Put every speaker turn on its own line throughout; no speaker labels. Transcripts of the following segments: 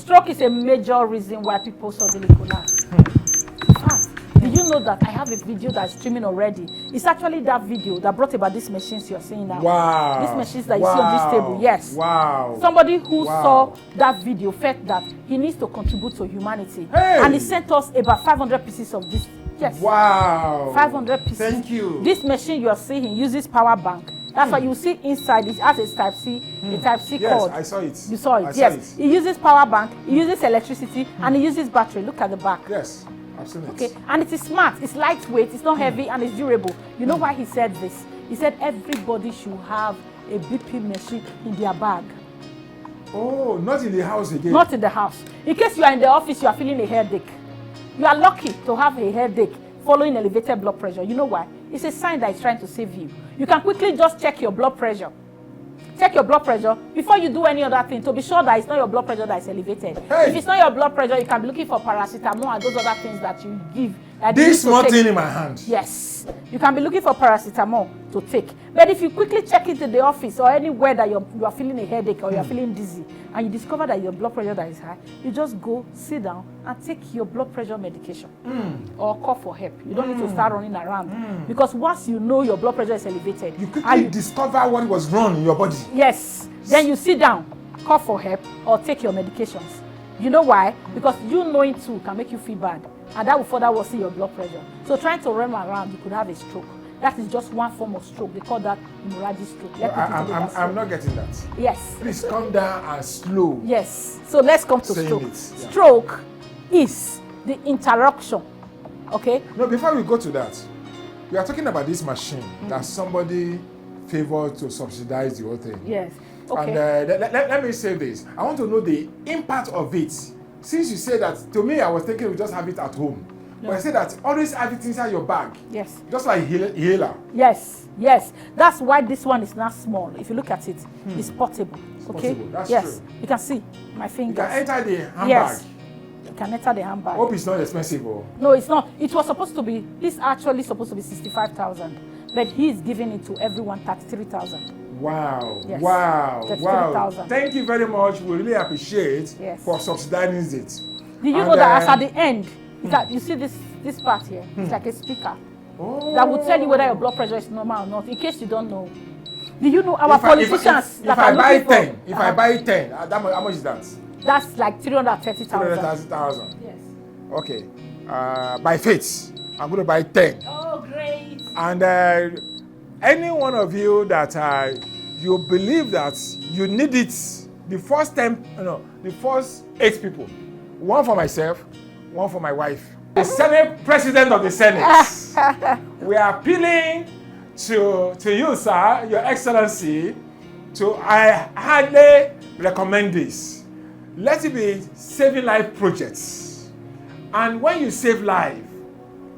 Stroke is a major reason why people suddenly collapse. In fact, did you know that I have a video that's streaming already? It's actually that video that brought about these machines you're seeing now.
Wow.
These machines that you see on this table. Yes.
Wow.
Somebody who saw that video felt that he needs to contribute to humanity.
Hey.
And he sent us about 500 pieces of this. Yes.
Wow.
500 pieces.
Thank you.
This machine you are seeing uses power bank. That's why you see inside it has a Type C, a Type C cord.
Yes, I saw it.
You saw it.
I
Yes.
saw it.
It uses power bank, it uses electricity, and it uses battery. Look at the back.
Yes, I've seen it.
Okay, and it is smart, it's lightweight, it's not heavy, and it's durable. You know why he said this? He said everybody should have a BP machine in their bag.
Oh, not in the house again.
Not in the house. In case you are in the office, you are feeling a headache. You are lucky to have a headache following elevated blood pressure. You know why? It's a sign that it's trying to save you. You can quickly just check your blood pressure. Check your blood pressure before you do any other thing to be sure that it's not your blood pressure that is elevated.
Hey.
If it's not your blood pressure, you can be looking for paracetamol and those other things that you give.
This small thing in my hand.
Yes. You can be looking for paracetamol to take. But if you quickly check it in the office or anywhere that you are feeling a headache or you are feeling dizzy and you discover that your blood pressure that is high, you just go sit down and take your blood pressure medication or call for help. You don't need to start running around because once you know your blood pressure is elevated,
You quickly discover what was wrong in your body.
yes, then you sit down, call for help or take your medications. You know why? Because you knowing too can make you feel bad. And that will further worsen your blood pressure. So trying to run around, you could have a stroke. That is just one form of stroke. They call that hemorrhagic stroke.
I'm not getting that.
Yes.
Please calm down and slow.
Yes. So let's come to
Saying
stroke.
it, yeah.
Stroke is the interruption. Okay?
No, before we go to that, we are talking about this machine that somebody favored to subsidize the whole thing.
Yes. Okay.
And let me say this. I want to know the impact of it. Since you say that, to me, I was thinking we just have it at home.
No.
But I said that always have it inside your bag.
Yes.
Just like inhaler.
Yes. Yes. That's why this one is not small. If you look at it, it's portable. Okay?
Portable. That's
yes.
true.
You can see my fingers.
You can enter the handbag.
Yes. You can enter the handbag.
Hope it's not expensive. Oh.
No, it's not. It was supposed to be, this actually supposed to be 65,000. But he's giving it to everyone 33,000.
Wow.
Yes.
Wow.
33,000.
Thank you very much. We really appreciate
Yes.
for subsidizing it.
Did you know that as at the end, you see this part here, it's like a speaker that will tell you whether your blood pressure is normal or not, in case you don't know. Do you know our politicians
if I buy 10, if I buy 10, how much is that?
That's like 330,000.
330,000.
Yes.
Okay. By faith, I'm going to buy 10.
Oh, great.
And any one of you that you believe that you need it, the first 10, the first 8 people, one for myself, one for my wife. The Senate President of the Senate. We are appealing to you, sir, Your Excellency, I highly recommend this. Let it be saving life projects. And when you save life,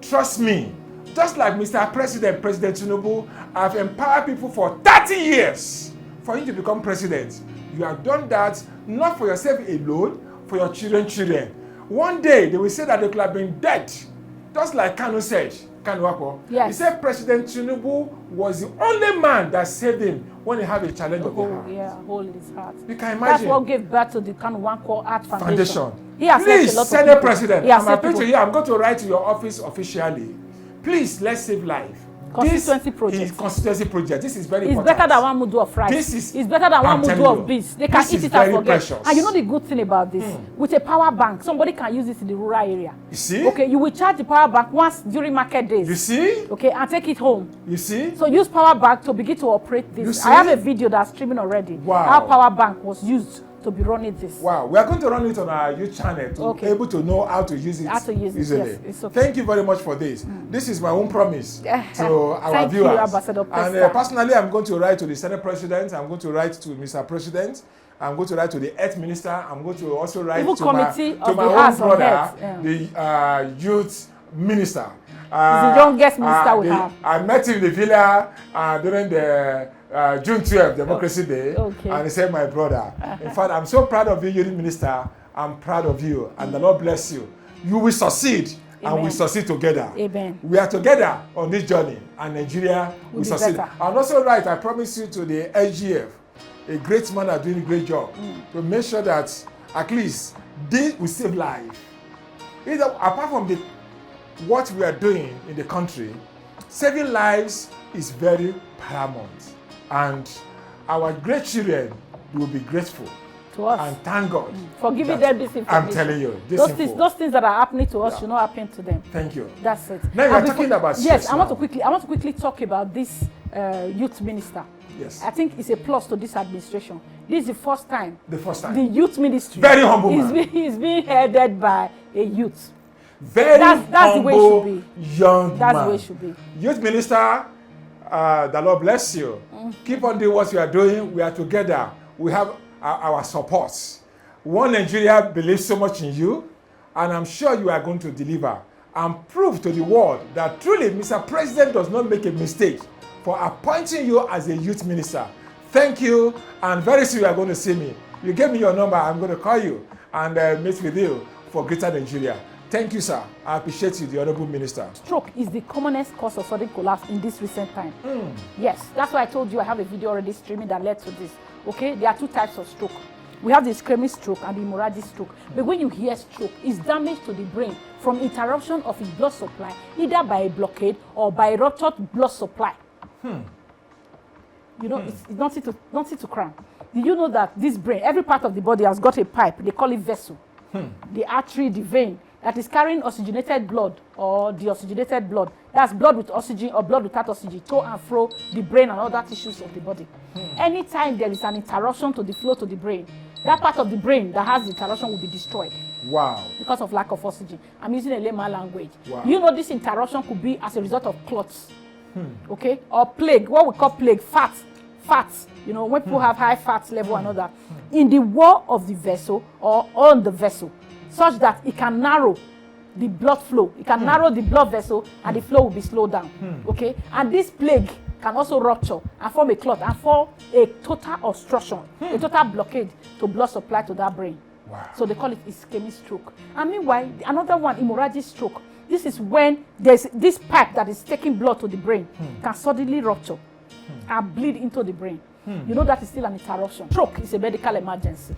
trust me, just like Mr. President, President Tinubu, I've empowered people for 30 years for you to become president. You have done that not for yourself alone, for your children. One day, they will say that they could have been dead. Just like Kanu said,
Yes.
He said President Tinubu was the only man that saved him when he had a challenge of the heart.
Yeah, hole in his heart.
You can imagine.
That's what gave birth to the Kanu Nwankwo Art Foundation. He has
Please,
helped a lot of
Senate
people.
President,
He has
I'm
helped
appealing to
people.
you. I'm going to write to your office officially. Please, let's save life.
Constituency project.
This is constituency project. This is very
It's
important.
better than one mudu of rice.
It's
better than one mudu of beans. They can
this
eat
is
it
very
and forget.
precious.
And you know the good thing about this? With a power bank, somebody can use it in the rural area.
You see?
Okay, you will charge the power bank once during market days.
You see?
Okay, and take it home.
You see?
So use power bank to begin to operate this.
You see?
I have a video that's streaming already.
Wow.
How power bank was used to be running this.
Wow, we are going to run it on our YouTube channel to be able to know how to use it easily.
Yes, it's okay.
Thank you very much for this. This is my own promise to our
Thank
viewers.
you, Ambassador
And
Pesther.
personally, I'm going to write to the Senate President. I'm going to write to Mr. President. I'm going to write to the Health Minister. I'm going to also write
Even
to my
the
own
House of
brother,
Health, yeah.
the Youth Minister.
He's the youngest minister we have.
I met him in the villa during the June 12th, Democracy Day,
okay.
and he said, my brother, in fact, I'm so proud of you, Youth Minister. I'm proud of you, and the Lord bless you. You will succeed,
Amen.
and we succeed together.
Amen.
We are together on this journey, and Nigeria will succeed.
better.
And also, right, I promise you to the SGF, a great man are doing a great job to make sure that at least this will save life. Apart from what we are doing in the country, saving lives is very paramount. And our great children will be grateful
to us
and thank God
for giving them this information.
I'm telling you,
those things that are happening to us should not happen to them.
Thank you.
That's it.
Now you are talking about stress.
Yes, I want to quickly talk about this youth minister.
Yes.
I think it's a plus to this administration. This is the first time. The youth ministry.
Very humble man.
Is being headed by a youth.
Very
that's
humble,
the way it should be.
Young man.
That's the way it should be.
Youth minister, the Lord bless you. Keep on doing what you are doing. We are together. We have our support. One Nigeria believes so much in you, and I'm sure you are going to deliver and prove to the world that truly Mr. President does not make a mistake for appointing you as a youth minister. Thank you, and very soon you are going to see me. You gave me your number. I'm going to call you and meet with you for Greater Nigeria. Thank you, sir. I appreciate you, the Honorable Minister.
Stroke is the commonest cause of sudden collapse in this recent time. Yes, that's why I told you I have a video already streaming that led to this. Okay, there are two types of stroke. We have the ischemic stroke and the hemorrhagic stroke. But when you hear stroke, it's damage to the brain from interruption of its blood supply, either by a blockade or by a ruptured blood supply. You know, it's nothing to cram. Do you know that this brain, every part of the body has got a pipe, they call it vessel. The artery, the vein, that is carrying oxygenated blood or deoxygenated blood. That's blood with oxygen or blood without oxygen, to and fro the brain and other tissues of the body. Anytime there is an interruption to the flow to the brain, that part of the brain that has the interruption will be destroyed.
Wow.
Because of lack of oxygen. I'm using a layman language.
Wow.
You know, this interruption could be as a result of clots. Okay? Or plague, what we call plague, fats. You know, when people have high fat level and all that. In the wall of the vessel or on the vessel, such that it can narrow the blood flow. It can narrow the blood vessel and the flow will be slowed down. Okay? And this plague can also rupture and form a clot and form a total obstruction, a total blockade to blood supply to that brain.
Wow.
So they call it ischemic stroke. And meanwhile, another one, hemorrhagic stroke. This is when there's this pipe that is taking blood to the brain can suddenly rupture and bleed into the brain. You know that is still an interruption. Stroke is a medical emergency.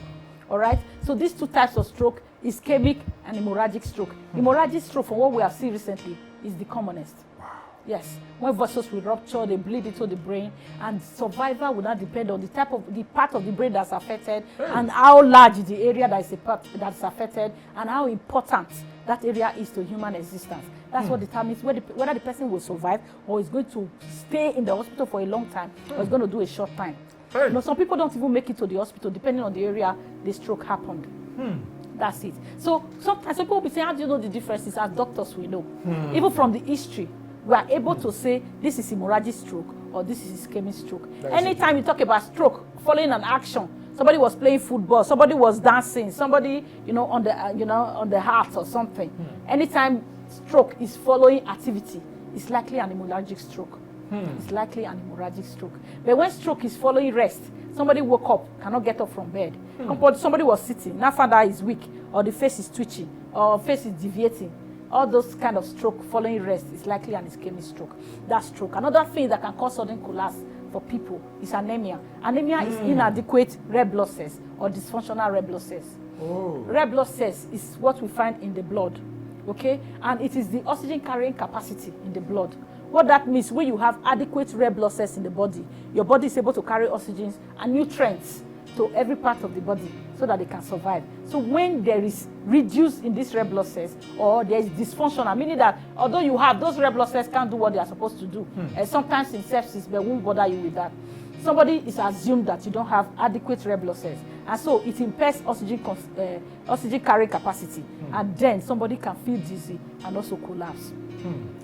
All right? So these two types of stroke, ischemic and hemorrhagic stroke. Hemorrhagic stroke, from what we have seen recently, is the commonest.
Wow.
Yes. When vessels will rupture, they bleed into the brain, and survival will not depend on the part of the brain that's affected, and how large is the area that's affected, and how important that area is to human existence. That's what determines whether the person will survive or is going to stay in the hospital for a long time or is going to do a short time. You know, some people don't even make it to the hospital depending on the area the stroke happened. That's it. So sometimes people will be saying, how do you know the differences? As doctors, we know. Even from the history, we are able to say this is hemorrhagic stroke or this is ischemic stroke. Anytime you talk about stroke following an action, somebody was playing football, somebody was dancing, somebody, on the heart or something. Anytime stroke is following activity, it's likely an hemorrhagic stroke. It's likely an hemorrhagic stroke. But when stroke is following rest, somebody woke up, cannot get up from bed. Somebody was sitting, now found out is weak, or the face is twitching, or face is deviating. All those kind of stroke following rest is likely an ischemic stroke. That's stroke. Another thing that can cause sudden collapse for people is anemia. Anemia is inadequate red blood cells or dysfunctional red blood cells. Red blood cells is what we find in the blood. Okay? And it is the oxygen carrying capacity in the blood. What that means, when you have adequate red blood cells in the body, your body is able to carry oxygen and nutrients to every part of the body so that they can survive. So when there is reduce in these red blood cells or there is dysfunction, meaning that although you have those red blood cells can't do what they are supposed to do, sometimes in sepsis, they won't bother you with that. Somebody is assumed that you don't have adequate red blood cells, and so it impairs oxygen carrying capacity, and then somebody can feel dizzy and also collapse.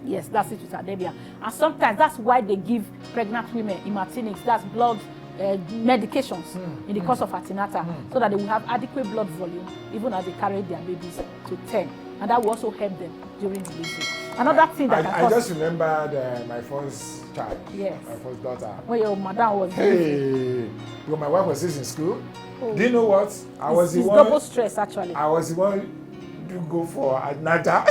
Yes, that's it with anemia. And sometimes that's why they give pregnant women imatinics, that's blood medications in the course of antenatal, so that they will have adequate blood volume even as they carry their babies to term, and that will also help them during delivery. Another thing that
I just remembered my first child, my first daughter.
When your madam was
when my wife was still in school. Do you know what?
It's double stress actually.
I was the one to go for antenatal.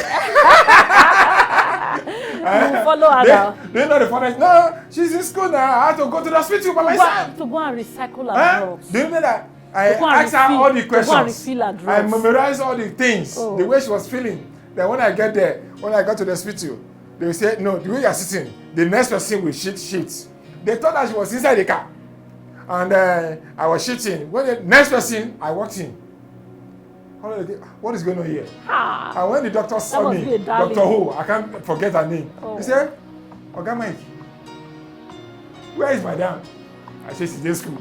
You follow her now.
They know the father. No, she's in school now. I have to go to the hospital by myself.
To go and recycle her drugs.
Do you know that I asked her all the questions. I memorized all the things, the way she was feeling. Then when I get there, when I got to the hospital, they said, no, the way you're sitting, the next person will shit. They thought that she was inside the car. And I was shitting. When the next person, I walked in. What is going on here? And when the doctor saw me, Dr. Who, I can't forget her name. He said, Oga Mike, where is Madam? I said, she's in school.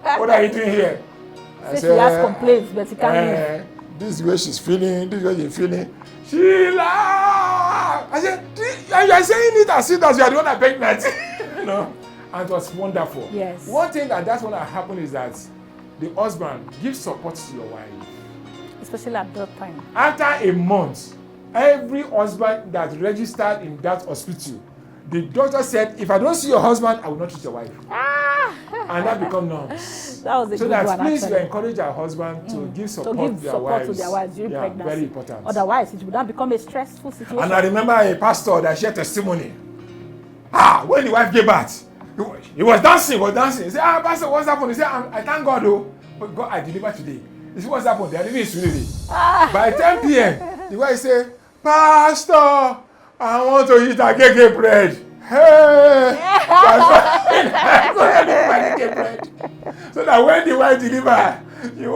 What are you doing here?
I said, she has complaints, but she can't leave.
This is the way she's feeling, this is the way she's feeling. She laughed. I said, you are saying it as if you are the one that pregnant. You know? And it was wonderful.
Yes.
One thing that's going to happen is that the husband gives support to your wife.
Especially at that time.
After a month, every husband that registered in that hospital, the doctor said, if I don't see your husband, I will not treat your wife. And that becomes norms.
That was a
so
good
that
one,
please
actually.
encourage our husband to give support,
to their wives during pregnancy.
Very important.
Otherwise, it would not become a stressful situation.
And I remember a pastor that shared testimony. When the wife gave birth, he was dancing. He said, Pastor, what's happened? He said, I thank God, but God, I delivered today. He said, what's happened? They are living in Sweden. By 10 p.m., the wife said, Pastor, I want to eat agege bread. Hey! So that when the wife delivered,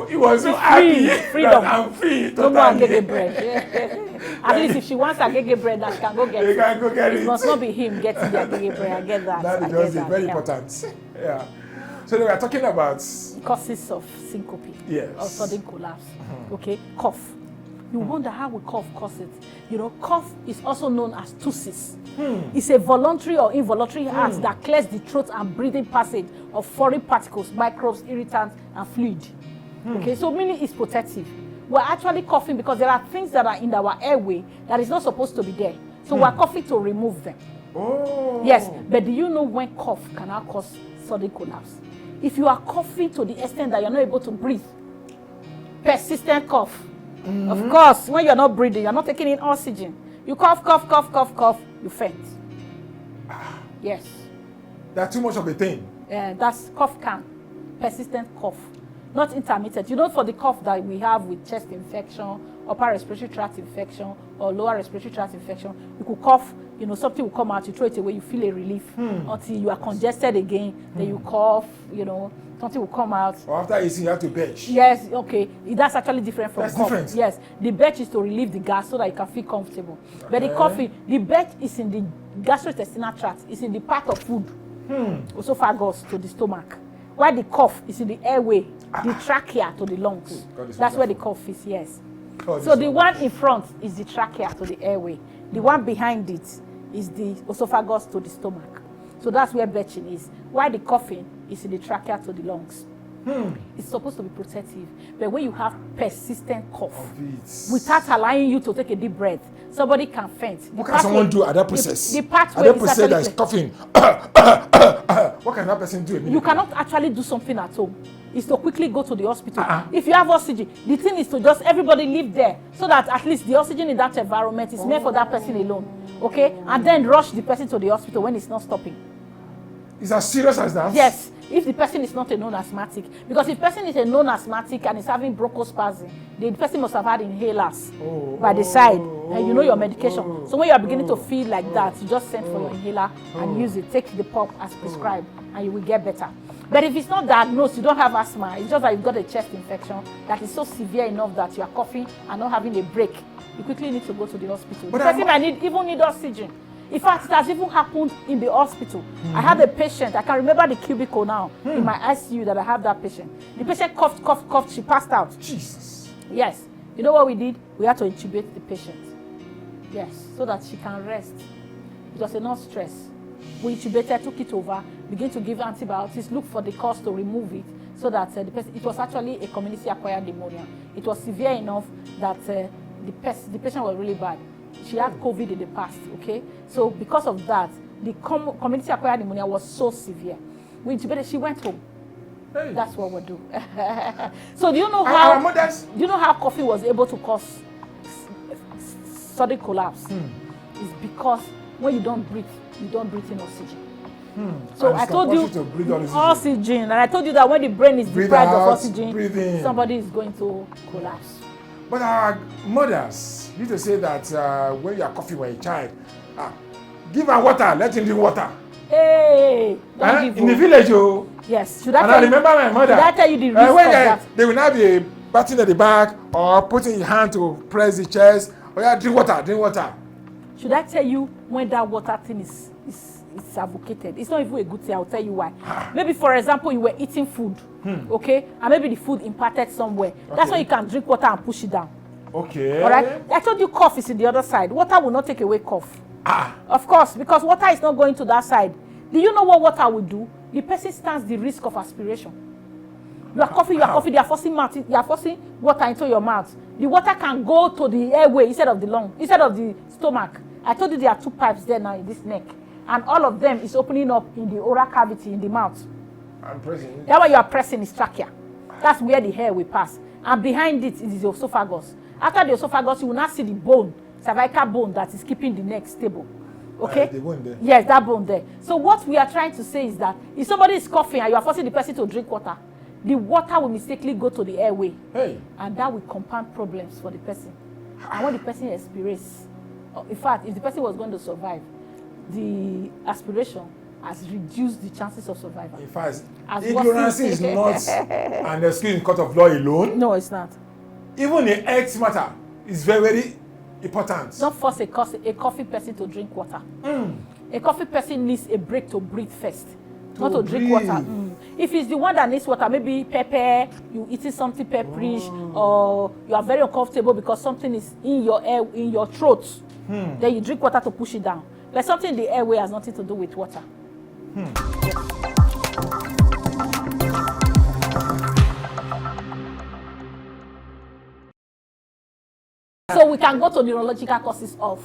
he was so happy that I'm free.
No more agege bread. At least if she wants agege bread, that she can go get it.
Can go get it.
It must not be him getting the agege bread. I get that.
That is just very important. Yeah. So we are talking about
causes of syncope.
Yes.
Or sudden collapse. Okay, cough. You wonder how we cough cause it. You know, cough is also known as ptosis. It's a voluntary or involuntary act that clears the throat and breathing passage of foreign particles, microbes, irritants, and fluid. Okay, so meaning it's protective. We're actually coughing because there are things that are in our airway that is not supposed to be there. So we're coughing to remove them.
Oh.
Yes, but do you know when cough can now cause sudden collapse? If you are coughing to the extent that you're not able to breathe, persistent cough. Of course, when you're not breathing, you're not taking in oxygen. You cough, you faint. Yes.
That's too much of a thing.
That's cough can. Persistent cough. Not intermittent. You know, for the cough that we have with chest infection, upper respiratory tract infection, or lower respiratory tract infection, you could cough, you know, something will come out, you throw it away, you feel a relief. Until you are congested again, then you cough, you know, something will come out.
Or after eating, you have to belch.
Yes, okay. That's actually different from
That's
cough.
Different.
Yes, the belch is to relieve the gas so that you can feel comfortable. Okay. But the coughing, the belch is in the gastrointestinal tract. It's in the part of food, esophagus to the stomach. While the cough is in the airway, the trachea to the lungs. That's where the cough is, yes. So the one in front is the trachea to the airway. The one behind it is the esophagus to the stomach. So that's where belching is. While the coughing is in the trachea to the lungs. It's supposed to be protective. But when you have persistent cough, without allowing you to take a deep breath, somebody can faint.
What can someone do at that process?
The pathway
at that process that is coughing. What can that person do?
You cannot actually do something at home. It's to quickly go to the hospital. If you have oxygen, the thing is to just everybody live there so that at least the oxygen in that environment is meant for that person alone. Okay? And then rush the person to the hospital when it's not stopping.
It's as serious as that?
Yes. If the person is not a known asthmatic. Because if the person is a known asthmatic and is having bronchospasm, the person must have had inhalers by the side. And you know your medication. So when you are beginning to feel like that, you just send for your inhaler and use it. Take the pump as prescribed and you will get better. But if it's not diagnosed, you don't have asthma. It's just that you've got a chest infection that is so severe enough that you are coughing and not having a break. You quickly need to go to the hospital. The person might even need oxygen. In fact, it has even happened in the hospital. I had a patient, I can remember the cubicle now, in my ICU that I have that patient. The patient coughed, she passed out.
Jesus.
Yes. You know what we did? We had to intubate the patient. Yes, so that she can rest. It was enough stress. We intubated, took it over, began to give antibiotics, look for the cause to remove it, so that the person, it was actually a community-acquired pneumonia. It was severe enough that the patient was really bad. She had COVID in the past, okay? So because of that, the community-acquired pneumonia was so severe. We intubated, she went home. Hey. That's what we do. So do you know how coffee was able to cause sudden collapse? It's because when you don't breathe in oxygen. So
And
I
it's
told you
compulsory to breathe oxygen.
oxygen, and I told you that when the brain is
Breathe
deprived
out,
of oxygen,
breathe in.
somebody is going to collapse.
But our mothers used to say that when you are coughing when a child, give her water, let him drink water.
Hey, don't give
In the
up.
village, oh.
Yes,
And I remember my mother.
Did I tell you the risk
when
of that?
they will not be patting at the back or putting your hand to press the chest. Oh yeah, drink water, drink water.
Should I tell you when that water thing is advocated? It's not even a good thing. I'll tell you why. Maybe, for example, you were eating food, okay, and maybe the food imparted somewhere. Okay. That's why you can drink water and push it down.
Okay.
All right. I told you cough is in the other side. Water will not take away cough. Of course, because water is not going to that side. Do you know what water will do? The person stands the risk of aspiration. You are coughing, they are forcing water into your mouth. The water can go to the airway instead of the lung, instead of the stomach. I told you there are 2 pipes there now in this neck. And all of them is opening up in the oral cavity in the mouth.
I'm pressing.
That way you are pressing is trachea. That's where the air will pass. And behind it is the esophagus. After the esophagus, you will not see the bone, cervical bone that is keeping the neck stable. Okay?
The bone there.
Yes, that bone there. So what we are trying to say is that if somebody is coughing and you are forcing the person to drink water, the water will mistakenly go to the airway.
Hey.
And that will compound problems for the person. And when the person expires, in fact, if the person was going to survive, the aspiration has reduced the chances of survival.
In fact, ignorance is not an excuse in court of law alone.
No, it's not.
Even in health matter is very, very important.
Don't force a coffee person to drink water. A coffee person needs a break to breathe first, not to drink water. If it's the one that needs water, maybe pepper, you eating something pepperish, or you are very uncomfortable because something is in your air, in your throat, then you drink water to push it down. But something in the airway has nothing to do with water. So we can go to neurological causes of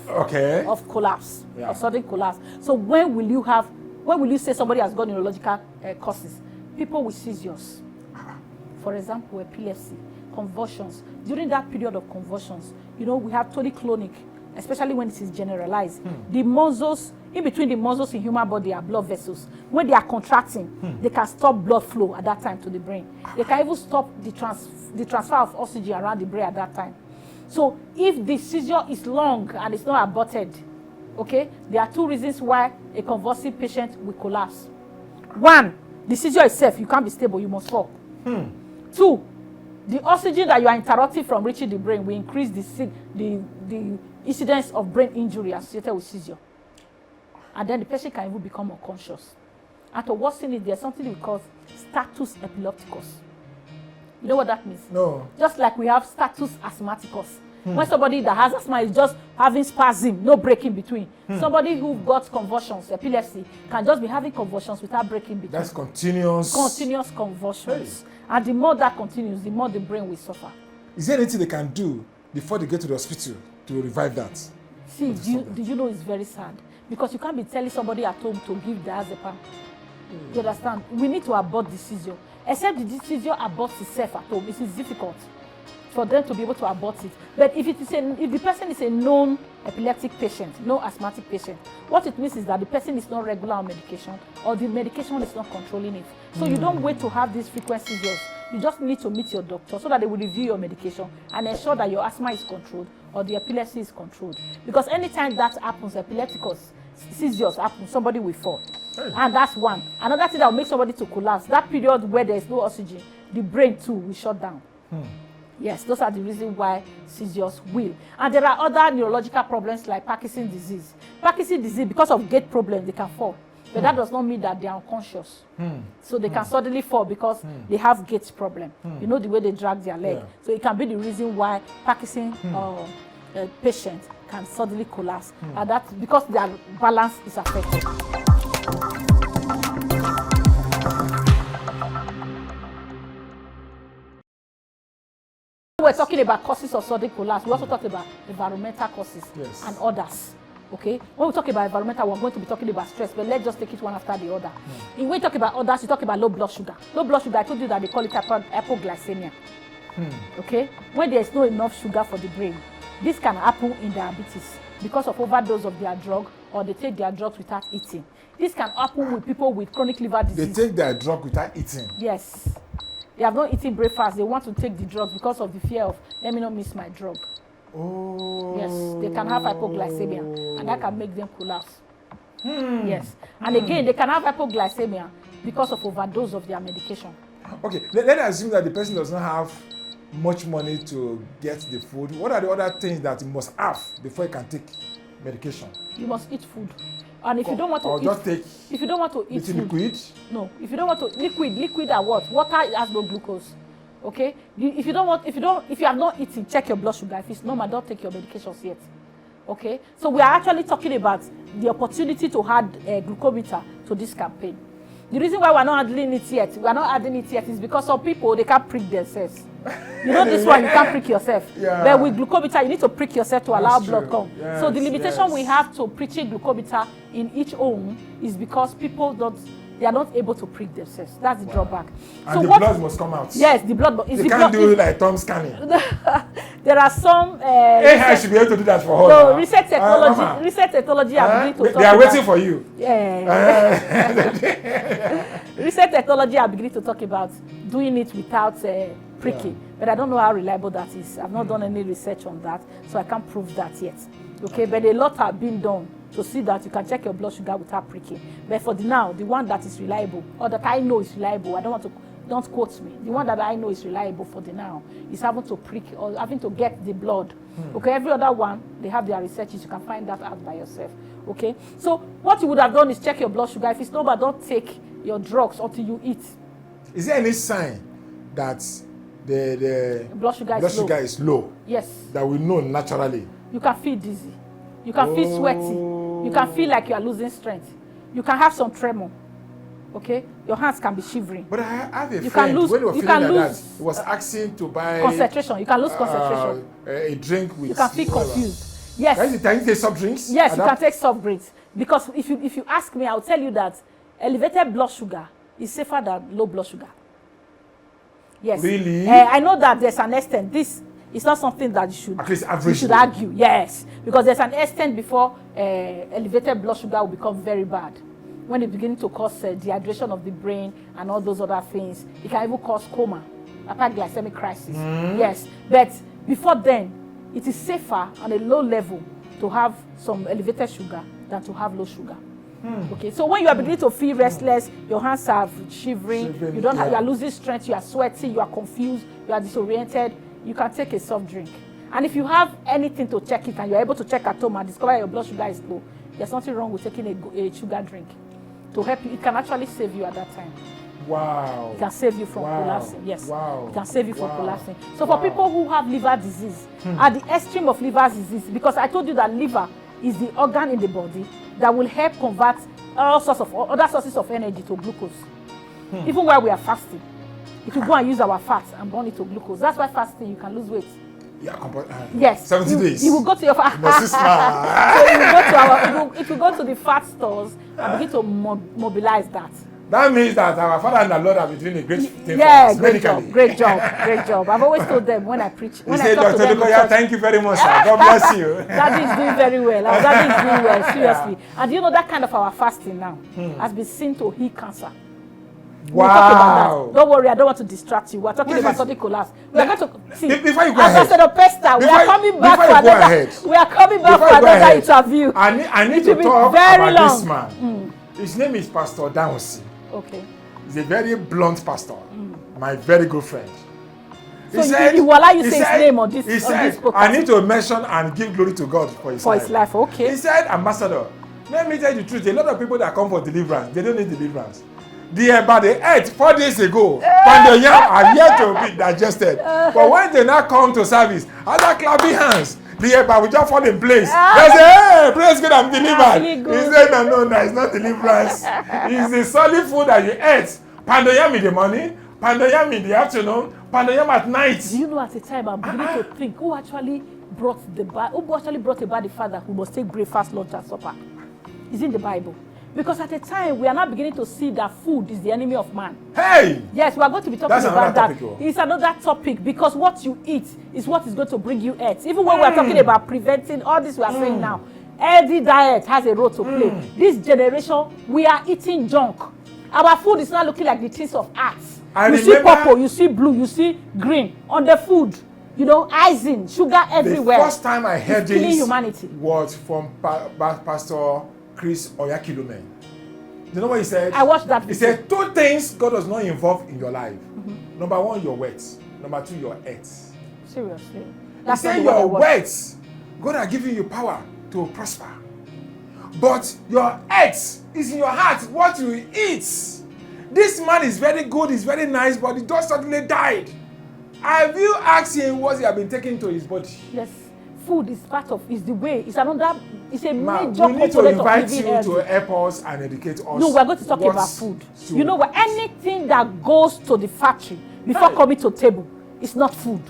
collapse, of sudden collapse. So when will you say somebody has got neurological causes? People with seizures, for example, epilepsy, convulsions. During that period of convulsions, we have tonic-clonic, especially when it is generalized. The muscles, in between the muscles in human body are blood vessels. When they are contracting, they can stop blood flow at that time to the brain. They can even stop the transfer of oxygen around the brain at that time. So if the seizure is long and it's not aborted, okay, there are 2 reasons why a convulsive patient will collapse. 1, the seizure itself, you can't be stable, you must fall. 2, the oxygen that you are interrupting from reaching the brain will increase the incidence of brain injury associated with seizure. And then the patient can even become unconscious. And to worsen it, there's something we call status epilepticus. You know what that means?
No.
Just like we have status asthmaticus. When somebody that has asthma is just having spasm, no break in between. Somebody who got convulsions, epilepsy, can just be having convulsions without break in between.
That's continuous.
Continuous convulsions. And the more that continues, the more the brain will suffer.
Is there anything they can do before they get to the hospital to revive that?
See, do you know it's very sad? Because you can't be telling somebody at home to give diazepam. You understand? We need to abort the seizure. Except the seizure aborts itself at home, it is difficult for them to be able to abort it. But if the person is a known epileptic patient, no asthmatic patient, what it means is that the person is not regular on medication, or the medication is not controlling it. So you don't wait to have these frequent seizures. You just need to meet your doctor so that they will review your medication and ensure that your asthma is controlled or the epilepsy is controlled. Because anytime that happens, epilepticus seizures happen, somebody will fall. And that's one. Another thing that will make somebody to collapse, that period where there is no oxygen, the brain too will shut down. Yes, those are the reasons why seizures will. And there are other neurological problems like Parkinson's disease. Parkinson's disease, because of gait problems, they can fall. But that does not mean that they are unconscious. So they can suddenly fall because they have gait problem. You know the way they drag their leg. So it can be the reason why Parkinson's patient can suddenly collapse. And that's because their balance is affected. We're talking about causes of sudden collapse. We also talked about environmental causes and others. Okay, when we talk about environmental, we're going to be talking about stress, but let's just take it one after the other. When we talk about others, you talk about low blood sugar. Low blood sugar, I told you that they call it hypoglycemia. Okay, when there's not enough sugar for the brain, this can happen in diabetes because of overdose of their drug or they take their drugs without eating. This can happen with people with chronic liver disease.
They take their drug without eating.
Yes. They have not eaten breakfast. They want to take the drugs because of the fear of, let me not miss my drug.
Oh.
Yes, they can have hypoglycemia, and that can make them collapse. Yes, and again, they can have hypoglycemia because of overdose of their medication.
Okay, let us assume that the person does not have much money to get the food. What are the other things that you must have before you can take medication?
You must eat food, and if you don't want to
or
eat,
just take
if you don't want to eat food,
liquid.
No, if you don't want to liquid are what? Water has no glucose. Okay, if you have not eaten, check your blood sugar. If it's normal, don't take your medications yet. Okay, so we are actually talking about the opportunity to add a glucometer to this campaign. The reason why we're not adding it yet, is because some people, they can't prick themselves. You know this one, you can't prick yourself.
Yeah.
But with glucometer, you need to prick yourself to allow blood come.
Yes,
so the limitation we have to preaching glucometer in each home is because people they are not able to prick themselves. That's the drawback.
And
so
the blood must come out.
Yes, the blood.
They can't do like thumb scanning.
There are some.
AI should be able to do that for her.
So research technology are beginning to talk
They are waiting for you.
Yeah. Research technology are beginning to talk about doing it without pricking, but I don't know how reliable that is. I've not done any research on that, so I can't prove that yet. Okay, but a lot have been done to see that you can check your blood sugar without pricking. But for now, the one that is reliable, or that I know is reliable, don't quote me. The one that I know is reliable for the now is having to prick or having to get the blood. Okay, every other one, they have their researches. You can find that out by yourself. Okay, so what you would have done is check your blood sugar. If it's normal, don't take your drugs until you eat.
Is there any sign that the
blood sugar
is low?
Yes.
That we know naturally.
You can feel dizzy. You can feel sweaty. You can feel like you are losing strength. You can have some tremor. Okay, your hands can be shivering.
But I have a
you
friend,
can lose,
when we were
you
feeling
can
like
lose,
that, he was asking to buy
concentration. You can lose concentration.
A drink with.
You can feel confused. Yes.
Can you take soft drinks?
Yes, you can take soft drinks. Because if you ask me, I'll tell you that elevated blood sugar is safer than low blood sugar. Yes.
Really?
I know that there's an extent. This is not something that you should argue. Yes, because there's an extent before elevated blood sugar will become very bad. When it begins to cause dehydration of the brain and all those other things, it can even cause coma, hyperglycemic crisis. Yes, but before then, it is safer on a low level to have some elevated sugar than to have low sugar. Okay, so when you are beginning to feel restless, your hands are shivering, you are losing strength, you are sweating, you are confused, you are disoriented, you can take a soft drink. And if you have anything to check it and you are able to check at home and discover your blood sugar is low, there's nothing wrong with taking a sugar drink to help you. It can actually save you at that time.
Wow.
It can save you from collapsing. Yes.
Wow.
It can save you from collapsing. So for people who have liver disease, at the extreme of liver disease, because I told you that liver is the organ in the body that will help convert other sources of energy to glucose. Even while we are fasting, if you go and use our fat and burn it to glucose, that's why fasting you can lose weight.
Yeah,
yes.
70 days.
You will go to your fat. So if you go to the fat stores and begin to mobilize that.
That means that our Father and the Lord have been doing a great thing for
us
medically.
Great job. I've always told them when I preach. When I talk to them,
thank you very much, sir. God bless you.
Daddy is doing very well. Our daddy is doing well, seriously. Yeah. And you know that kind of our fasting now has been seen to heal cancer.
Wow.
We'll talk about that. Don't worry, I don't want to distract you. We're talking about something collapse. We are going to see.
Before you go ahead,
Ambassador Pesther, we are coming back for another interview.
I need to talk about this man. His name is Pastor Downsy.
Okay.
He's a very blunt pastor. My very good friend.
So he will allow you to say his name on this podcast. He said,
I need to mention and give glory to God for his life.
For his life, okay.
He said, Ambassador, let me tell you the truth. A lot of people that come for deliverance, they don't need deliverance. About the 4 days ago, pounded yam are yet to be digested. But when they now come to service, other clapping hands, the eba will just fall in place. They say, hey, praise God, I'm delivered. He said, no, it's not deliverance. It's the solid food that you ate. Pounded yam in the morning, pounded yam in the afternoon, pounded yam at night.
Do you know at the time I'm beginning to think who actually brought about the father who must take breakfast, lunch, and supper? It's in the Bible. Because at the time, we are now beginning to see that food is the enemy of man.
Hey!
Yes, we are going to be talking about that. It's another topic because what you eat is what is going to bring you health. Even when we are talking about preventing all this we are saying now, Healthy diet has a role to play. This generation, we are eating junk. Our food is not looking like the things of arts. You see purple, you see blue, you see green on the food. You know, icing, sugar everywhere.
The first time I heard this
humanity.
was from Pastor Chris Oyakilome. You know what he said?
I watched that video.
He said 2 things God does not involve in your life. Number 1, your words. Number 2, your earth.
Seriously.
He said your words, God has given you power to prosper. But your earth is in your heart, what you eat. This man is very good, he's very nice, but he just suddenly died. Have you asked him what he has been taking to his body?
Yes. Food is part of, is the way, it's another, it's a
Man,
major
we need to
component
invite
of
you
living
to help us and educate us.
No, we're going to talk about food. You know what? Anything that goes to the factory before coming to table is not food.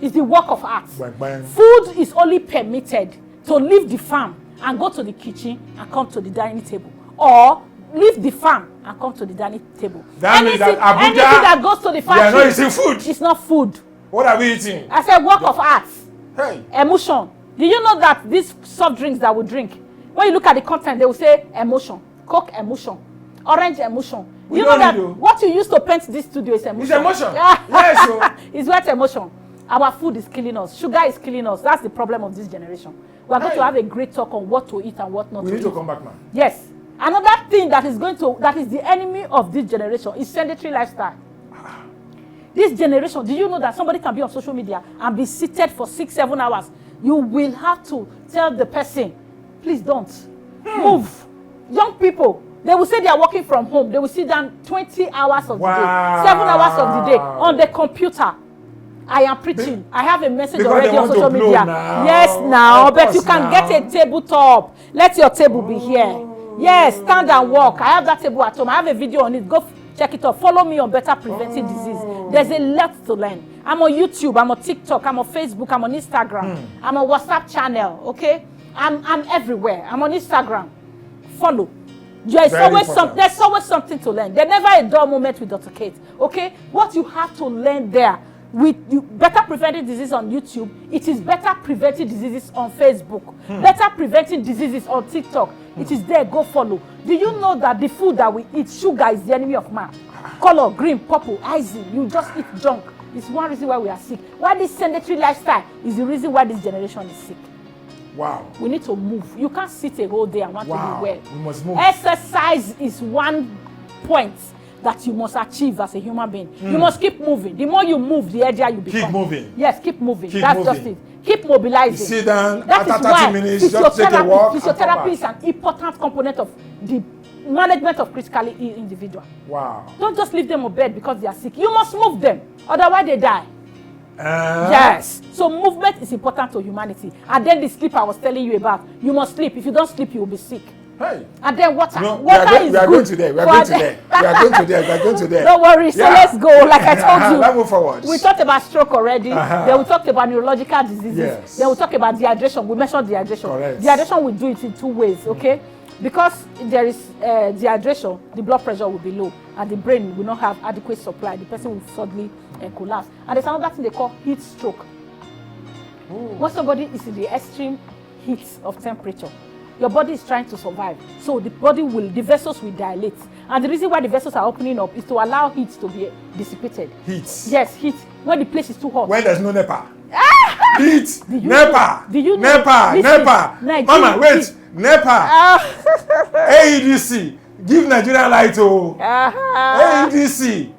It's the work of art. Food is only permitted to leave the farm and go to the kitchen and come to the dining table. Or leave the farm and come to the dining table.
That means that Abuja,
anything that goes to the factory,
they are not eating food.
It's not food.
What are we eating?
I said work of art.
Hey.
Emotion. Do you know that these soft drinks that we drink, when you look at the content, they will say emotion, Coke emotion, orange emotion. You know that what you use to paint this studio is emotion.
It's emotion. Yes, so.
It's what emotion. Our food is killing us. Sugar is killing us. That's the problem of this generation. We are going to have a great talk on what to eat and what not to eat.
We need to come back, man.
Yes. Another thing that is the enemy of this generation is sedentary lifestyle. This generation, do you know that somebody can be on social media and be seated for 6-7 hours? You will have to tell the person, please don't move. Young people, they will say they are working from home. They will sit down 20 hours of the day, 7 hours of the day on the computer. I am preaching. I have a message already on social media. Yes, now, but you can get a tabletop. Let your table be here. Yes, stand and walk. I have that table at home. I have a video on it. Go check it out. Follow me on Better Preventing Disease. There's a lot to learn. I'm on YouTube. I'm on TikTok. I'm on Facebook. I'm on Instagram. I'm on WhatsApp channel. Okay, I'm everywhere. I'm on Instagram. Follow. There's always something to learn. There's never a dull moment with Dr. Kate. Okay, what you have to learn there. With you, Better Preventing Disease on YouTube, it is Better Preventing Diseases on Facebook, Better Preventing Diseases on TikTok. It is there. Go follow. Do you know that the food that we eat, sugar is the enemy of man? Color, green, purple, icing, you just eat junk. It's one reason why we are sick. Why this sedentary lifestyle is the reason why this generation is sick.
Wow.
We need to move. You can't sit a whole day and want to be well.
We must move.
Exercise is one point that you must achieve as a human being. You must keep moving. The more you move, the healthier you become.
Keep moving.
Yes, keep moving.
Keep
That's
moving.
just it. Keep mobilizing.
You sit down
that
after
is
30 minutes, just take a walk.
Physiotherapy is an important component of the management of critically ill individual.
Wow.
Don't just leave them on bed because they are sick. You must move them. Otherwise they die. Yes. So movement is important to humanity. And then the sleep I was telling you about. You must sleep. If you don't sleep, you will be sick.
Hey.
And then water.
No,
water is good.
We are going to there. We are going to there. We are going to there. We are going to there.
Don't worry. So let's go. Like I told you.
Let's move forward.
We talked about stroke already. Then we talked about neurological diseases.
Yes.
Then we talked about dehydration. We mentioned dehydration.
Correct.
Dehydration, we do it in 2 ways, okay? Because there is dehydration, the blood pressure will be low and the brain will not have adequate supply. The person will suddenly collapse. And there's another thing they call heat stroke. When somebody is in the extreme heat of temperature, your body is trying to survive. So the vessels will dilate. And the reason why the vessels are opening up is to allow heat to be dissipated.
Heat.
Yes, heat. When the place is too hot.
When there's no NEPA. Heat.
NEPA.
Do you know? NEPA. Mama, wait. NEPA. AEDC. Give Nigeria light, oh. AEDC.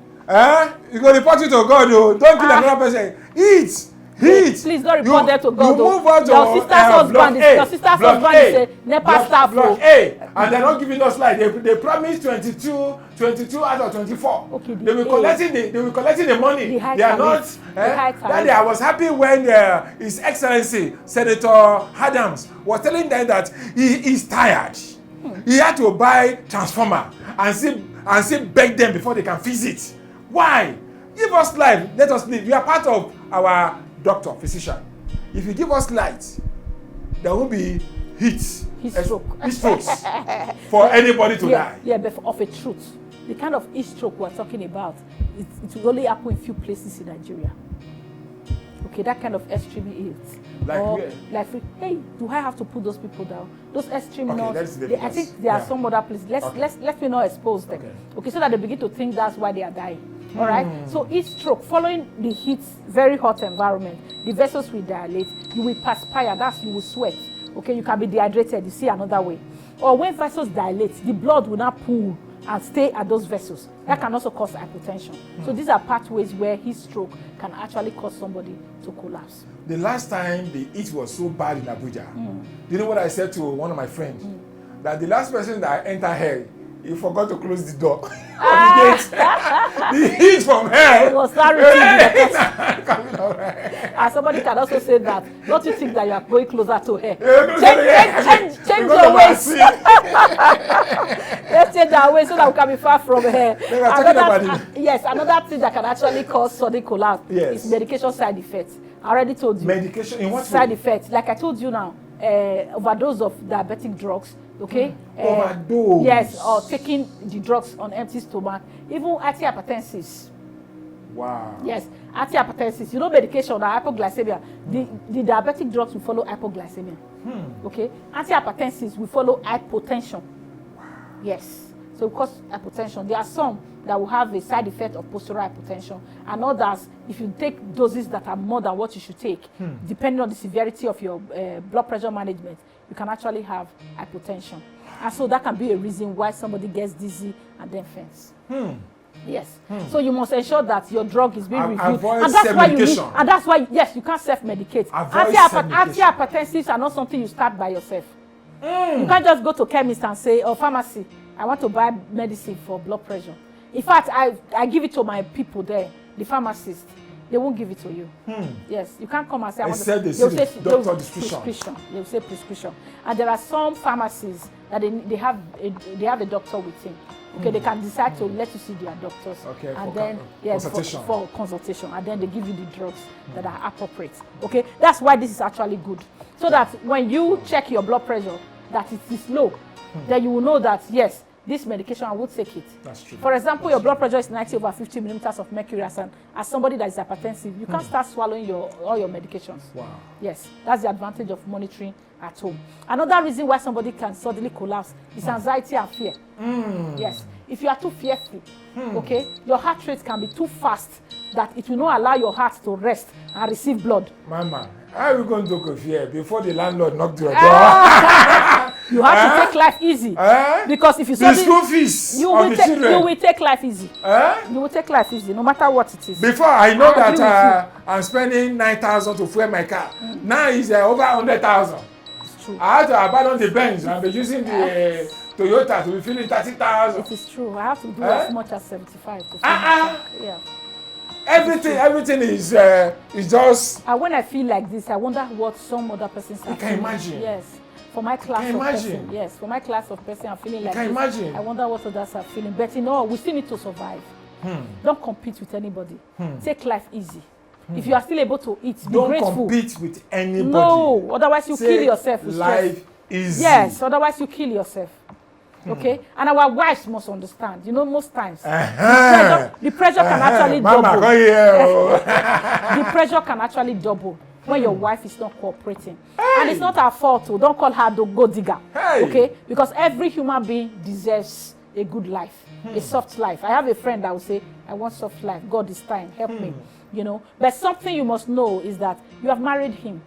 You go report it to God, oh. Don't kill another person. Heat.
Please don't report that to God.
You move on to
your sister's husband is a NEPA staff.
Block A. And they're not giving us light. They promised 22 out of 24.
Okay,
they will collecting the money.
They
are not. That day I was happy when His Excellency Senator Adams was telling them that he is tired. He had to buy transformer and see beg them before they can fix it. Why? Give us life. Let us live. We are part of our doctor, physician. If you give us light, there won't be heat strokes for anybody to die.
Yeah, but of a truth, the kind of heat stroke we're talking about, it will only happen in few places in Nigeria. Okay, that kind of extreme heat.
Like
or
where?
like, hey, do I have to put those people down? Those extreme
Okay,
notes.
that's the
I think there are some other places. Let me not expose them. Okay, so that they begin to think that's why they are dying. All right. So heat stroke, following the heat, very hot environment, the vessels will dilate. You will perspire. That's you will sweat. Okay, you can be dehydrated. You see another way. Or when vessels dilate, the blood will not pool and stay at those vessels. That can also cause hypertension. So these are pathways where heat stroke can actually cause somebody to collapse.
The last time the heat was so bad in Abuja, you know what I said to one of my friends? That the last person that entered here, he forgot to close the door of the gate. The heat from here.
It was coming out. And somebody can also say that. Don't you think that you are going closer to her? Change your ways. Let's change our ways so that we can be far from her. Another thing that can actually cause sudden collapse is medication side effects. I already told you.
Medication in what
side
way?
effects? Like I told you now, overdose of diabetic drugs. Okay.
Overdose.
Yes, or taking the drugs on empty stomach. Even antihypertensives.
Wow.
Yes, antihypertensives. You know, medication or hypoglycemia. The diabetic drugs will follow hypoglycemia. Okay. Antihypertensives will follow hypotension. Wow. Yes. So because hypotension, there are some that will have a side effect of postural hypotension, and others, if you take doses that are more than what you should take, depending on the severity of your blood pressure management, you can actually have hypotension. And so that can be a reason why somebody gets dizzy and then faints. Yes. So you must ensure that your drug is being reviewed.
Avoid
And that's why you need,
self-medication.
and that's why, yes, you can't self-medicate.
Avoid self-medication.
Antihypertensives are not something you start by yourself. You can't just go to chemist and say, or pharmacy, I want to buy medicine for blood pressure. In fact, I give it to my people there, the pharmacists. They won't give it to you. Yes, you can't come and say, I want to.
They say doctor prescription.
They will say prescription. And there are some pharmacies that they have a doctor with him. Okay, they can decide to let you see their doctors.
Okay,
and
for
then
consultation.
For consultation. And then they give you the drugs that are appropriate. Okay, that's why this is actually good. So that when you check your blood pressure, that it is low, then you will know that, yes, this medication, I will take it.
That's true.
For example, your blood pressure is 90/50 millimeters of mercury, and as somebody that is hypertensive, you can't start swallowing all your medications.
Wow.
Yes, that's the advantage of monitoring at home. Another reason why somebody can suddenly collapse is anxiety and fear. Yes, if you are too fearful, okay, your heart rate can be too fast that it will not allow your heart to rest and receive blood.
Mama, how are we going to go fear before the landlord knocked your door?
You have to take life easy. Because if you
the school fees
you
of the children.
You will take life easy. You will take life easy, no matter what it is.
Before I know that I'm spending 9,000 to fuel my car. Now it's over 100,000.
It's true.
I had to abandon the Benz and be using the Toyota to be filling 30,000.
It is true. I have to do as much as 75 to yeah.
Everything is just.
And when I feel like this, I wonder what some other persons are feeling.
Can imagine.
Yes. For my class of person, yes, for my class of person, I'm feeling like this.
Imagine.
I wonder what others are feeling. But you know, we still need to survive. Don't compete with anybody. Take life easy. If you are still able to eat, be grateful.
Don't compete with anybody.
No, otherwise you kill yourself with
life
stress.
Easy.
Yes, otherwise you kill yourself. Okay, and our wives must understand. You know, most times the pressure can actually double. The pressure can actually double when your wife is not cooperating. And it's not her fault, so don't call her the gold digger. Okay? Because every human being deserves a good life, a soft life. I have a friend that will say, I want soft life. God is time, help me. You know. But something you must know is that you have married him.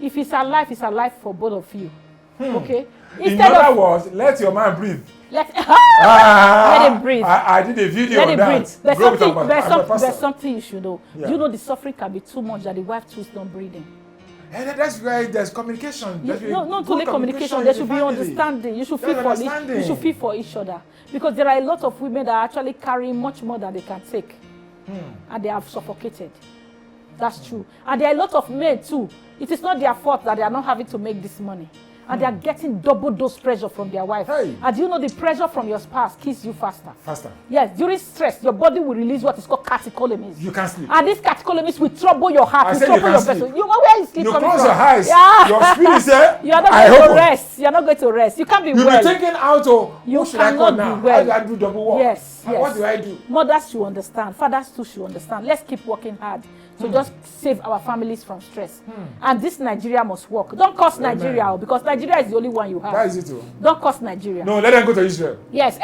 If it's a life for both of you. Okay?
In other words, let your man breathe.
Let him breathe.
I did a video on that.
There's something you should know. Yeah. You know the suffering can be too much that the wife too is not breathing.
And that's why there's communication.
Not only communication, there should be understanding. You should feel for each other. Because there are a lot of women that are actually carrying much more than they can take. And they have suffocated. That's true. And there are a lot of men too. It is not their fault that they are not having to make this money. And they are getting double dose pressure from their wife. And you know the pressure from your spouse kills you faster. Yes, during stress, your body will release what is called catecholamines.
You can't sleep.
And these catecholamines will trouble your heart, will trouble your vessel. You know where you sleep coming from?
You close your eyes. Your spirit is there.
You are not going to rest. You are not going to rest. You can't be well.
You'll be taken out of.
You cannot be well.
How do I do double work?
Yes.
What do I do?
Mothers should understand. Fathers too should understand. Let's keep working hard So just save our families from stress. And this Nigeria must work. Don't curse Nigeria, because Nigeria is the only one you have.
That is it too.
Don't curse Nigeria.
No, let them go to Israel.
Yes.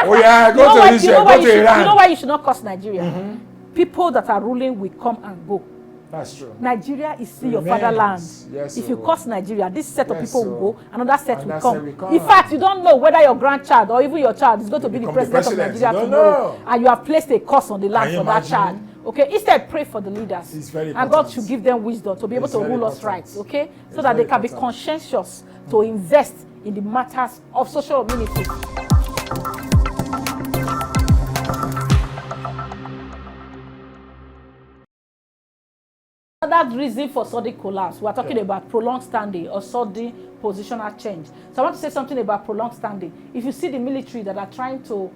Oh yeah, go to Israel, go to Iran.
You know why you should not curse Nigeria? People that are ruling will come and go.
That's true.
Nigeria is still your fatherland.
Yes,
if you curse Nigeria, this set of people will go, another set will come.
come.
In fact, you don't know whether your grandchild or even your child is going to be the president of Nigeria tomorrow. And you have placed a curse on the land for that child. Okay, instead pray for the leaders.
It's very
and God should give them wisdom to be able to rule us right. Okay, so that they can be conscientious to invest in the matters of social amenities. Another reason for sudden collapse, we are talking about prolonged standing or sudden positional change. So I want to say something about prolonged standing. If you see the military that are trying to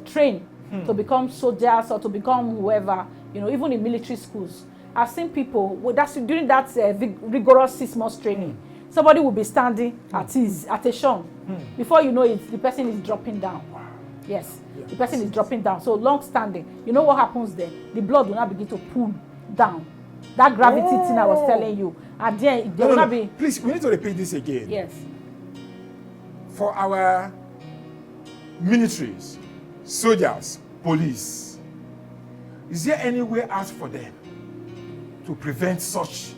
train to become soldiers or to become whoever, even in military schools, I've seen people during that rigorous 6 months training. Somebody will be standing at a shun. Before you know it, the person is dropping down.
Wow.
Yes, the person is dropping down. So long standing, you know what happens there? The blood will not begin to pull down. That gravity thing I was telling you. And then there will not be.
Please, we need to repeat this again.
Yes.
For our militaries, soldiers, police, is there any way out for them to prevent such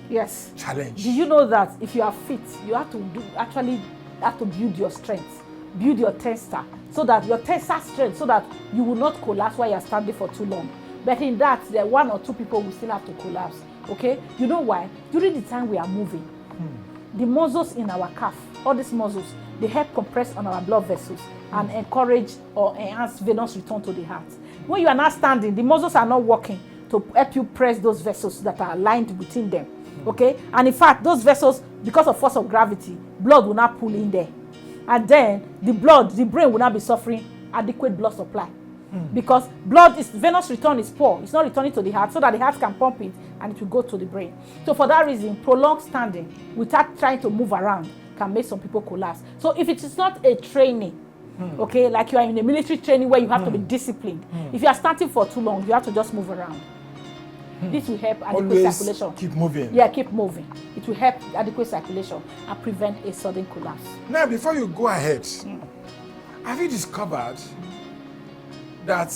challenge?
Do you know that if you are fit, you have to build your strength, build your tensor, so that your tensor strength, so that you will not collapse while you are standing for too long. But in that, there are 1 or 2 people who still have to collapse. Okay, you know why? During the time we are moving, the muscles in our calf, all these muscles, they help compress on our blood vessels and encourage or enhance venous return to the heart. When you are not standing, the muscles are not working to help you press those vessels that are aligned within them. Okay, and in fact, those vessels, because of force of gravity, blood will not pull in there, and then the brain will not be suffering adequate blood supply. Because venous return is poor. It's not returning to the heart so that the heart can pump it and it will go to the brain. So for that reason, prolonged standing without trying to move around can make some people collapse. So if it is not a training, okay, like you are in a military training where you have to be disciplined, if you are standing for too long, you have to just move around. This will help adequate circulation.
Keep moving.
Yeah, keep moving. It will help adequate circulation and prevent a sudden collapse.
Now, before you go ahead, have you discovered that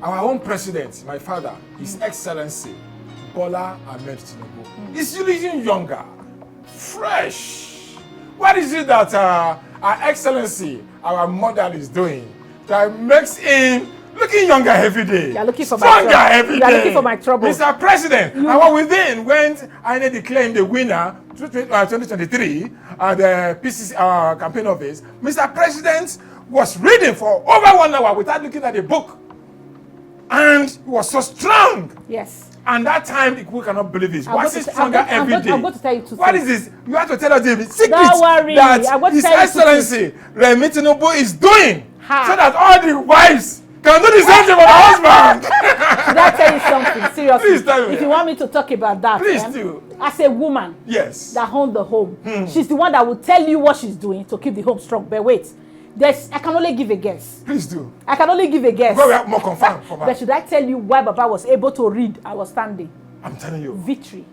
our own president, my father, His Excellency Bola Ahmed Tinubu, is looking younger, fresh? What is it that our Excellency, our mother, is doing that makes him looking younger every day?
You are looking for
stronger every day.
You are looking for my trouble.
Mr. President, and within when I declared the winner 2023 at the PCC campaign office, Mr. President was reading for over 1 hour without looking at the book, and he was so strong.
Yes.
And that time, we cannot believe this. Why is he stronger every day?
I'm going to tell you two
What
things.
is this? You have to tell us the secret
Don't worry.
that His Excellency Remi Tinubu is doing, so that all the wives can do the same thing for the husband.
Should I tell you something? Seriously.
Please tell me.
If you want me to talk about that,
Please do.
As a woman that owns the home, she's the one that will tell you what she's doing to keep the home strong. But wait, I can only give a guess.
Please do.
I can only give a guess.
Because we have more confirmed.
But should I tell you why Baba was able to read I was standing?
I'm telling you.
Victory.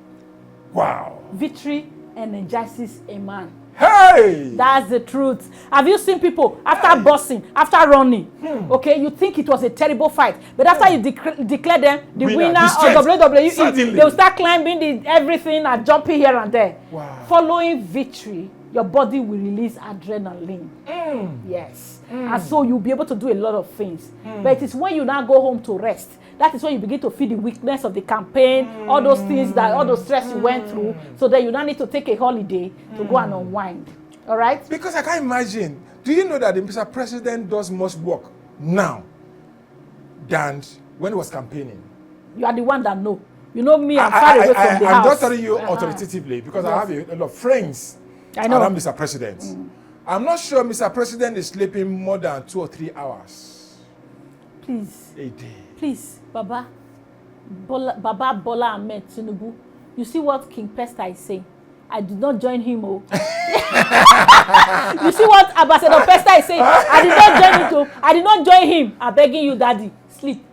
Wow.
Victory energizes a man.
Hey!
That's the truth. Have you seen people after bossing, after running? Okay, you think it was a terrible fight, but after you declare them the winner of WWE, they will start climbing everything and jumping here and there.
Wow.
Following victory, your body will release adrenaline. Yes. And so you'll be able to do a lot of things. But it is when you now go home to rest, that is when you begin to feel the weakness of the campaign, all those things, all those stress you went through. So then you now need to take a holiday to go and unwind. All right?
Because I can't imagine. Do you know that the Mr. President does much work now than when he was campaigning?
You are the one that know. You know me, I'm far away from the house.
I'm not telling you authoritatively because I have a lot of friends around Mr. President. I'm not sure Mr. President is sleeping more than 2 or 3 hours.
Please.
A day.
Please, Baba Bola Ahmed Tinubu, you see what King Pesther is saying? I did not join him. Oh. You see what Ambassador Pesther is saying? I did not join him. I'm begging you, Daddy, sleep.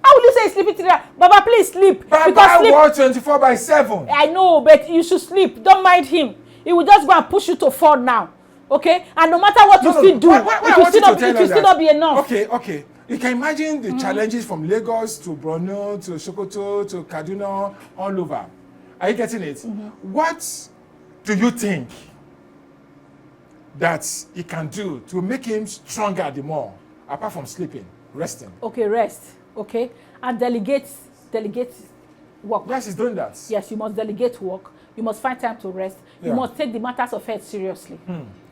How will you say sleeping 3 hours? Baba, please sleep.
Baba work 24/7.
I know, but you should sleep. Don't mind him. He will just go and push you to fall now. Okay? And no matter what you still do, it will still not be enough.
Okay. You can imagine the challenges from Lagos to Borno to Sokoto to Kaduna, all over. Are you getting it? What do you think that he can do to make him stronger the more, apart from sleeping, resting?
Okay, rest. Okay? And delegate work.
Yes, he's doing that.
Yes, you must delegate work. You must find time to rest. You must take the matters of health seriously.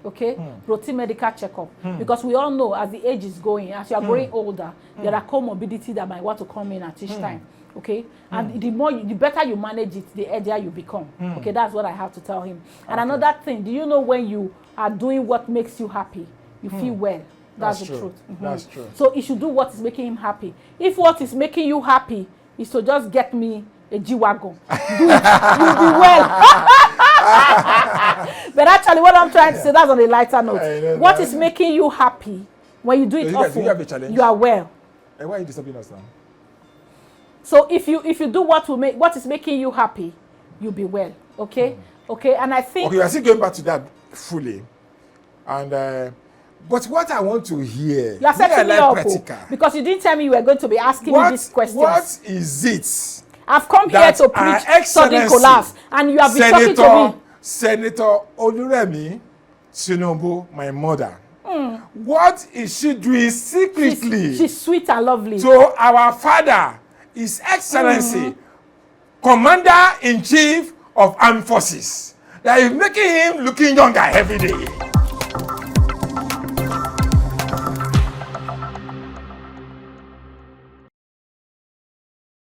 Okay? Routine medical checkup. Because we all know as the age is going, as you are growing older, there are comorbidity that might want to come in at each time. Okay? And the better you manage it, the healthier you become. Okay, that's what I have to tell him. And another thing, do you know when you are doing what makes you happy, you feel well? That's the truth.
That's true.
So he should do what is making him happy. If what is making you happy is to just get me a G-Wagon, do it, you'll be well. But actually, what I'm trying to say, that's on a lighter note. What is making you happy, when you do it often, you are well.
And why are you disturbing us now?
So if you do what is making you happy, you'll be well. Okay? Okay, and I think...
Okay, we are still going back to that fully. And... but what I want to hear,
you are setting me up because you didn't tell me you were going to be asking me these questions.
What is it?
I've come here to preach sudden collapse, and you have been talking to me.
Senator Oluremi Tinubu, my mother. What is she doing secretly?
She's sweet and lovely.
To our father, His Excellency, Commander-in-Chief of Armed Forces, that is making him looking younger every day.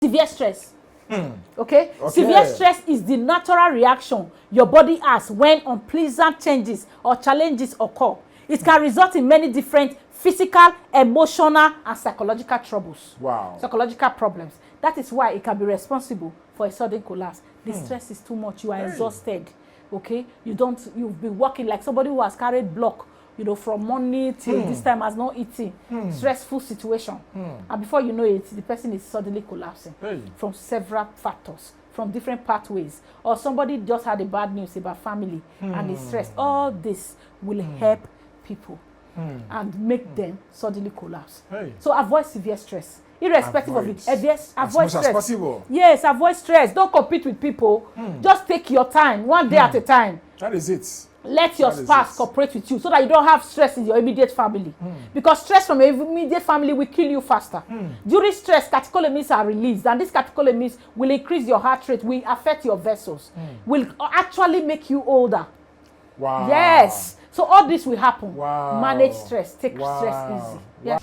Severe stress. Okay? Severe stress is the natural reaction your body has when unpleasant changes or challenges occur. It can result in many different physical, emotional, and psychological troubles.
Wow.
Psychological problems. That is why it can be responsible for a sudden collapse. The stress is too much. You are exhausted. Okay? You've been working like somebody who has carried block, from morning till this time has not eaten. Stressful situation. And before you know it, the person is suddenly collapsing from several factors, from different pathways. Or somebody just had a bad news about family and is stressed. All this will help people and make them suddenly collapse. So avoid severe stress. Irrespective of it. Avoid stress.
As much as possible.
Yes, avoid stress. Don't compete with people. Just take your time, one day at a time.
That is it.
Let your spouse cooperate with you so that you don't have stress in your immediate family. Because stress from your immediate family will kill you faster. During stress, catecholamines are released, and these catecholamines will increase your heart rate, will affect your vessels, will actually make you older.
Wow.
Yes. So all this will happen.
Wow.
Manage stress. Take stress easy. Yeah.